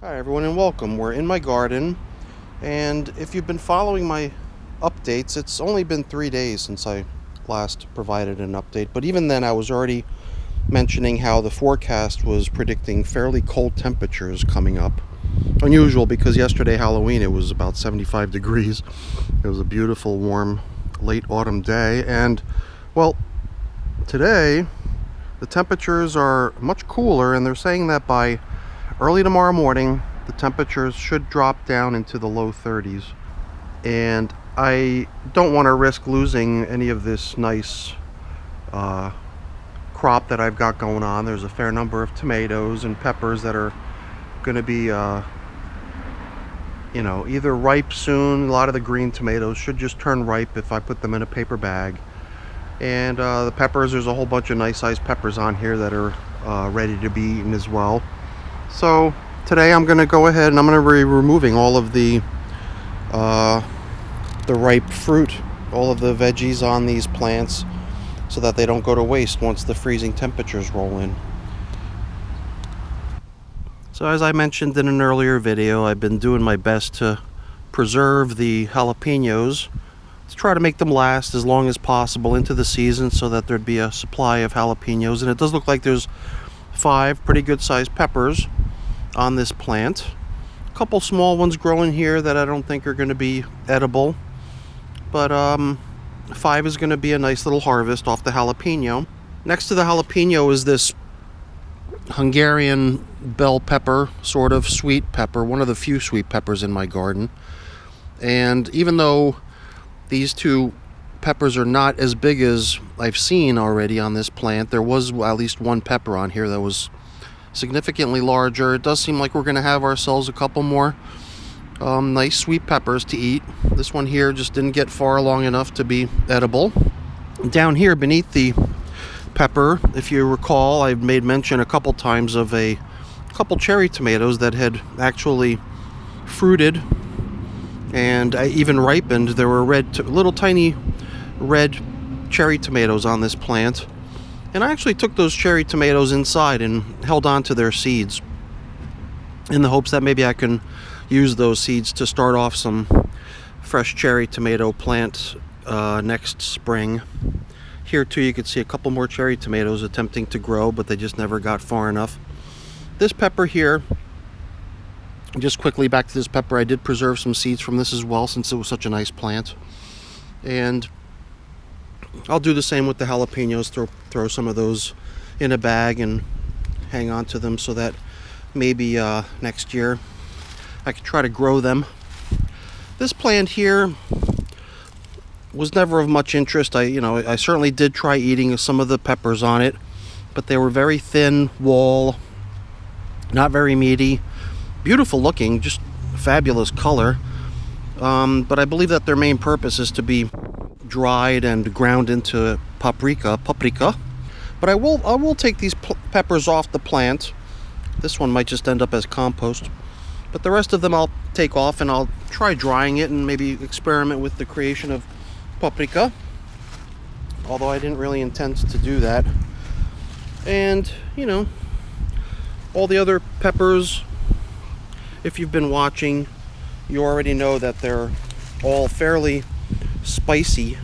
Hi everyone and welcome. We're in my garden, and if you've been following my updates, it's only been 3 days since I last provided an update, but even then I was already mentioning how the forecast was predicting fairly cold temperatures coming up. Unusual because yesterday, Halloween, it was about 75 degrees. It was a beautiful warm late autumn day, and well, today the temperatures are much cooler, and they're saying that by early tomorrow morning, the temperatures should drop down into the low 30s. And I don't want to risk losing any of this nice crop that I've got going on. There's a fair number of tomatoes and peppers that are going to be, either ripe soon. A lot of the green tomatoes should just turn ripe if I put them in a paper bag. And the peppers, there's a whole bunch of nice sized peppers on here that are ready to be eaten as well. So today I'm going to go ahead and I'm going to be removing all of the ripe fruit, all of the veggies on these plants, so that they don't go to waste once the freezing temperatures roll in. So as I mentioned in an earlier video, I've been doing my best to preserve the jalapenos, to try to make them last as long as possible into the season so that there'd be a supply of jalapenos. And it does look like there's 5 pretty good sized peppers on this plant. A couple small ones growing here that I don't think are going to be edible, but 5 is going to be a nice little harvest off the jalapeno. Next to the jalapeno is this Hungarian bell pepper, sort of sweet pepper, one of the few sweet peppers in my garden. And even though these two peppers are not as big as I've seen already on this plant, there was at least one pepper on here that was significantly larger. It does seem like we're going to have ourselves a couple more nice sweet peppers to eat. This one here just didn't get far along enough to be edible. Down here beneath the pepper, if you recall, I've made mention a couple times of a couple cherry tomatoes that had actually fruited and even ripened. There were little tiny red cherry tomatoes on this plant, and I actually took those cherry tomatoes inside and held on to their seeds in the hopes that maybe I can use those seeds to start off some fresh cherry tomato plant next spring. Here too you can see a couple more cherry tomatoes attempting to grow, but they just never got far enough. This pepper here, just quickly back to this pepper, I did preserve some seeds from this as well since it was such a nice plant. And I'll do the same with the jalapenos, throw some of those in a bag and hang on to them so that maybe next year I could try to grow them. This plant here was never of much interest. I certainly did try eating some of the peppers on it, but they were very thin wall, not very meaty, beautiful looking, just fabulous color. But I believe that their main purpose is to be dried and ground into paprika. But I will take these peppers off the plant. This one might just end up as compost, but the rest of them I'll take off and I'll try drying it and maybe experiment with the creation of paprika, although I didn't really intend to do that. And all the other peppers, if you've been watching, you already know that they're all fairly spicy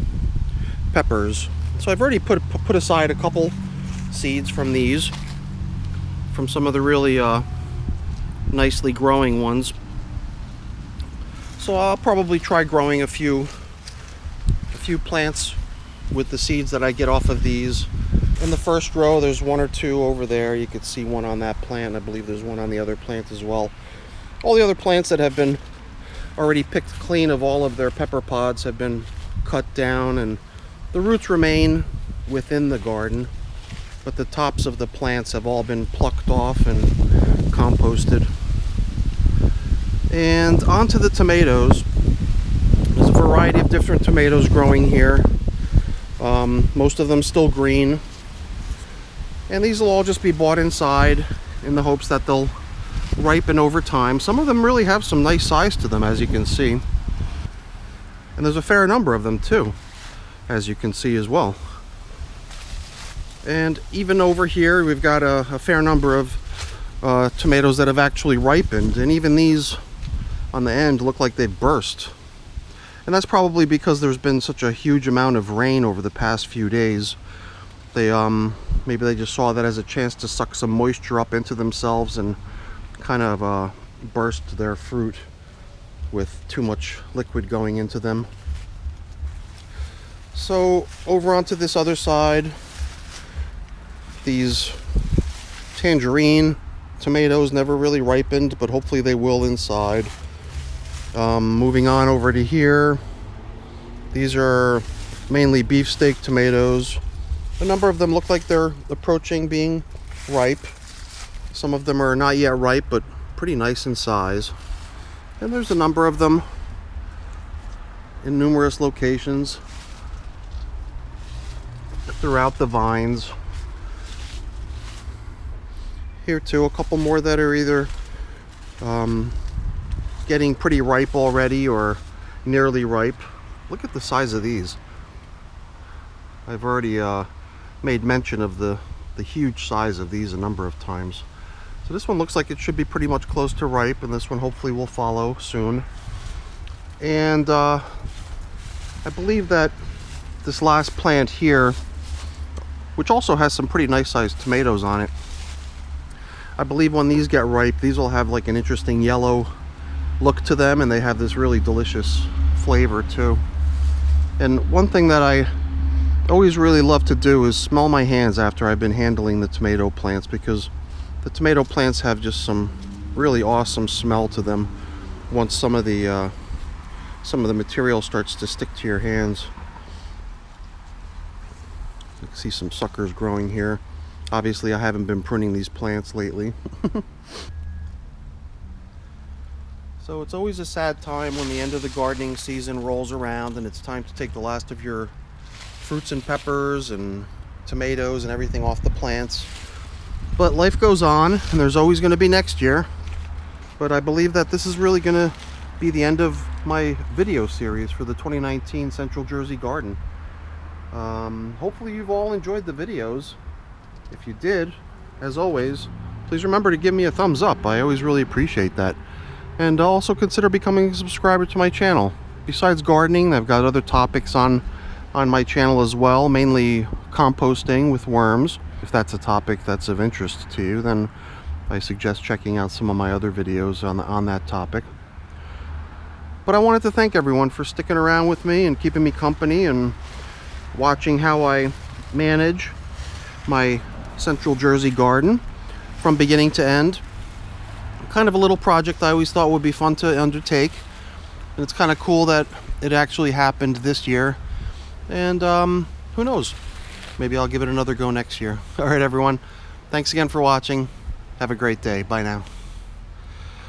peppers. So I've already put aside a couple seeds from these, from some of the really nicely growing ones. So I'll probably try growing a few plants with the seeds that I get off of these. In the first row there's 1 or 2 over there. You could see one on that plant. I believe there's one on the other plant as well. All the other plants that have been already picked clean of all of their pepper pods have been cut down, and the roots remain within the garden, but the tops of the plants have all been plucked off and composted. And onto the tomatoes. There's a variety of different tomatoes growing here. Most of them still green, and these will all just be bought inside in the hopes that they'll ripen over time. Some of them really have some nice size to them, as you can see, and there's a fair number of them too, as you can see as well. And even over here we've got a fair number of tomatoes that have actually ripened, and even these on the end look like they've burst. And that's probably because there's been such a huge amount of rain over the past few days. They maybe they just saw that as a chance to suck some moisture up into themselves and kind of burst their fruit with too much liquid going into them. So over onto this other side, these tangerine tomatoes never really ripened, but hopefully they will inside. Moving on over to here, these are mainly beefsteak tomatoes. A number of them look like they're approaching being ripe. Some of them are not yet ripe, but pretty nice in size. And there's a number of them in numerous locations throughout the vines. Here too, a couple more that are either getting pretty ripe already or nearly ripe. Look at the size of these. I've already made mention of the huge size of these a number of times. So this one looks like it should be pretty much close to ripe, and this one hopefully will follow soon. And I believe that this last plant here, which also has some pretty nice sized tomatoes on it, I believe when these get ripe, these will have like an interesting yellow look to them, and they have this really delicious flavor too. And one thing that I always really love to do is smell my hands after I've been handling the tomato plants, because the tomato plants have just some really awesome smell to them once some of the material starts to stick to your hands. You can see some suckers growing here. Obviously I haven't been pruning these plants lately. So it's always a sad time when the end of the gardening season rolls around and it's time to take the last of your fruits and peppers and tomatoes and everything off the plants. But life goes on, and there's always going to be next year. But I believe that this is really going to be the end of my video series for the 2019 Central Jersey Garden. Hopefully you've all enjoyed the videos. If you did, as always, please remember to give me a thumbs up. I always really appreciate that. And also consider becoming a subscriber to my channel. Besides gardening, I've got other topics on my channel as well, mainly composting with worms. If that's a topic that's of interest to you, then I suggest checking out some of my other videos on that topic. But I wanted to thank everyone for sticking around with me and keeping me company and watching how I manage my Central Jersey garden from beginning to end. Kind of a little project I always thought would be fun to undertake, and it's kind of cool that it actually happened this year. And who knows, maybe I'll give it another go next year. All right everyone, thanks again for watching. Have a great day. Bye now.